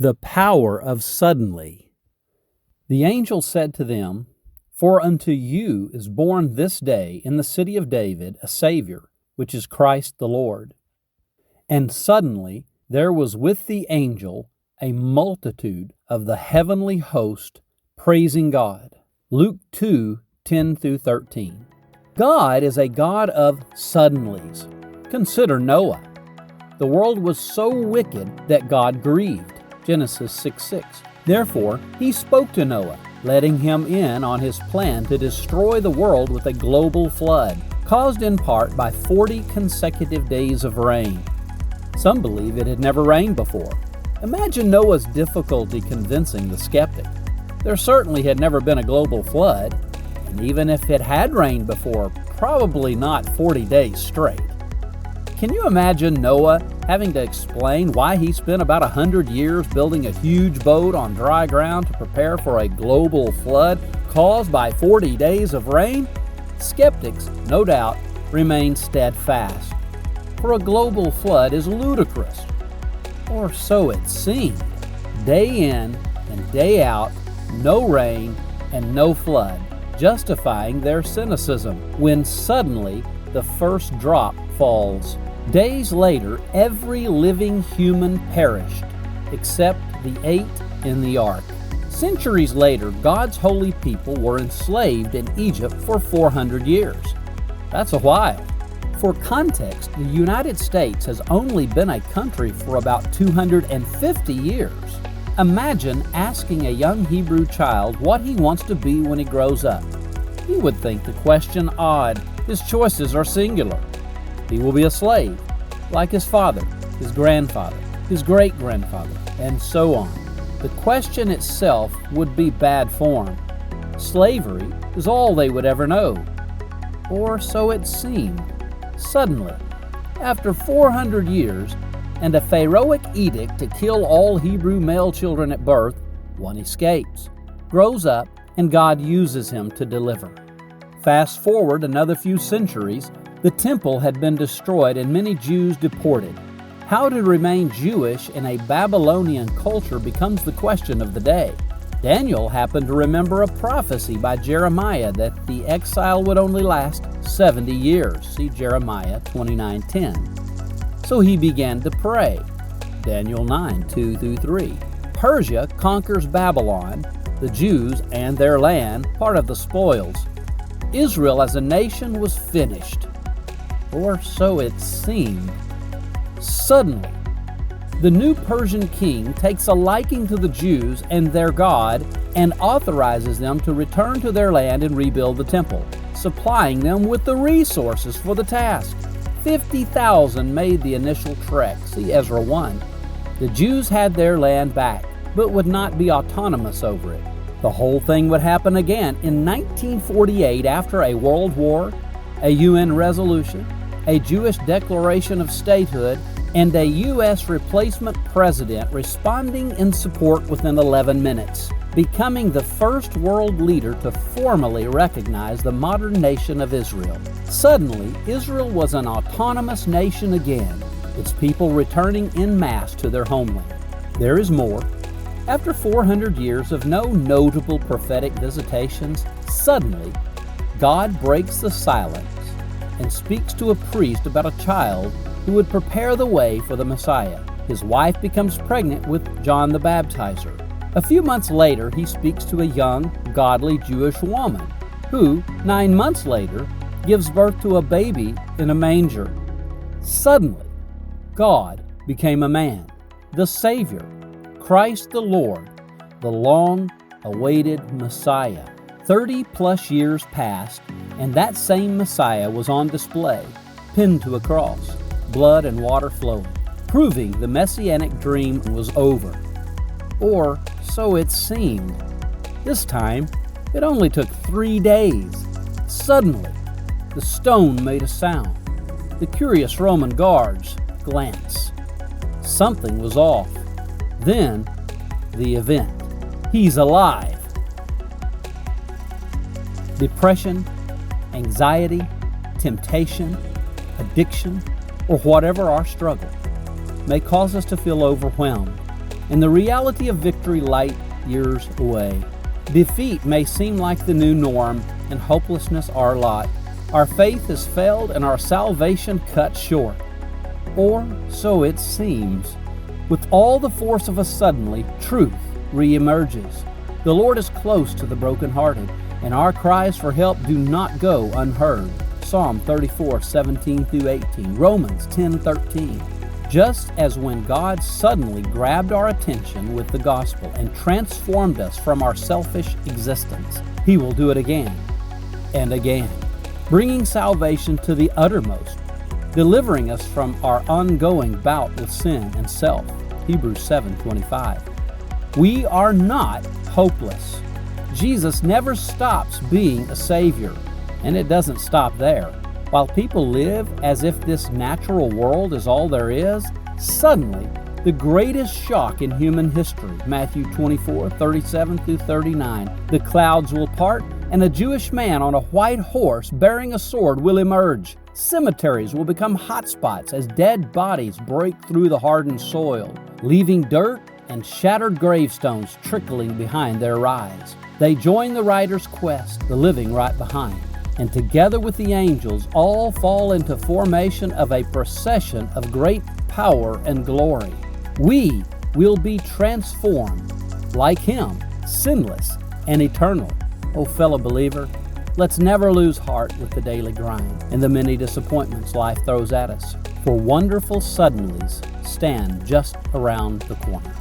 The power of suddenly. The angel said to them, For unto you is born this day in the city of David a Savior, which is Christ the Lord. And suddenly there was with the angel a multitude of the heavenly host praising God. Luke 2:10-13. God is a God of suddenlies. Consider Noah. The world was so wicked that God grieved. Genesis 6:6. Therefore, he spoke to Noah, letting him in on his plan to destroy the world with a global flood, caused in part by 40 consecutive days of rain. Some believe it had never rained before. Imagine Noah's difficulty convincing the skeptic. There certainly had never been a global flood, and even if it had rained before, probably not 40 days straight. Can you imagine Noah having to explain why he spent about 100 years building a huge boat on dry ground to prepare for a global flood caused by 40 days of rain? Skeptics, no doubt, remain steadfast. For a global flood is ludicrous. Or so it seemed. Day in and day out, no rain and no flood, justifying their cynicism when suddenly the first drop falls. Days later, every living human perished, except the 8 in the ark. Centuries later, God's holy people were enslaved in Egypt for 400 years. That's a while. For context, the United States has only been a country for about 250 years. Imagine asking a young Hebrew child what he wants to be when he grows up. He would think the question odd. His choices are singular. He will be a slave, like his father, his grandfather, his great-grandfather, and so on. The question itself would be bad form. Slavery is all they would ever know. Or so it seemed. Suddenly, after 400 years and a Pharaohic edict to kill all Hebrew male children at birth, one escapes, grows up, and God uses him to deliver. Fast forward another few centuries, the temple had been destroyed and many Jews deported. How to remain Jewish in a Babylonian culture becomes the question of the day. Daniel happened to remember a prophecy by Jeremiah that the exile would only last 70 years. See Jeremiah 29:10. So he began to pray. Daniel 9:2-3. Persia conquers Babylon, the Jews and their land, part of the spoils. Israel as a nation was finished. Or so it seemed. Suddenly, the new Persian king takes a liking to the Jews and their God and authorizes them to return to their land and rebuild the temple, supplying them with the resources for the task. 50,000 made the initial trek, see Ezra 1. The Jews had their land back, but would not be autonomous over it. The whole thing would happen again in 1948 after a world war, a UN resolution, a Jewish declaration of statehood, and a U.S. replacement president responding in support within 11 minutes, becoming the first world leader to formally recognize the modern nation of Israel. Suddenly, Israel was an autonomous nation again, its people returning en masse to their homeland. There is more. After 400 years of no notable prophetic visitations, suddenly, God breaks the silence and speaks to a priest about a child who would prepare the way for the Messiah. His wife becomes pregnant with John the Baptizer. A few months later, he speaks to a young, godly Jewish woman who, 9 months later, gives birth to a baby in a manger. Suddenly, God became a man, the Savior, Christ the Lord, the long-awaited Messiah. 30-plus years passed, and that same Messiah was on display, pinned to a cross, blood and water flowing, proving the messianic dream was over. Or so it seemed. This time, it only took 3 days. Suddenly, the stone made a sound. The curious Roman guards glanced. Something was off. Then, the event. He's alive. Depression, anxiety, temptation, addiction, or whatever our struggle may cause us to feel overwhelmed and the reality of victory light years away. Defeat may seem like the new norm, and hopelessness our lot. Our faith has failed and our salvation cut short. Or so it seems. With all the force of a suddenly, truth reemerges. The Lord is close to the brokenhearted, and our cries for help do not go unheard. Psalm 34:17-18, Romans 10:13. Just as when God suddenly grabbed our attention with the gospel and transformed us from our selfish existence, He will do it again and again, bringing salvation to the uttermost, delivering us from our ongoing bout with sin and self. Hebrews 7:25. We are not hopeless. Jesus never stops being a Savior, and it doesn't stop there. While people live as if this natural world is all there is, suddenly, the greatest shock in human history, Matthew 24:37-39, the clouds will part, and a Jewish man on a white horse bearing a sword will emerge. Cemeteries will become hotspots as dead bodies break through the hardened soil, leaving dirt and shattered gravestones trickling behind their rise. They join the rider's quest, the living right behind, and together with the angels all fall into formation of a procession of great power and glory. We will be transformed like Him, sinless and eternal. Oh, fellow believer, let's never lose heart with the daily grind and the many disappointments life throws at us, for wonderful suddenlies stand just around the corner.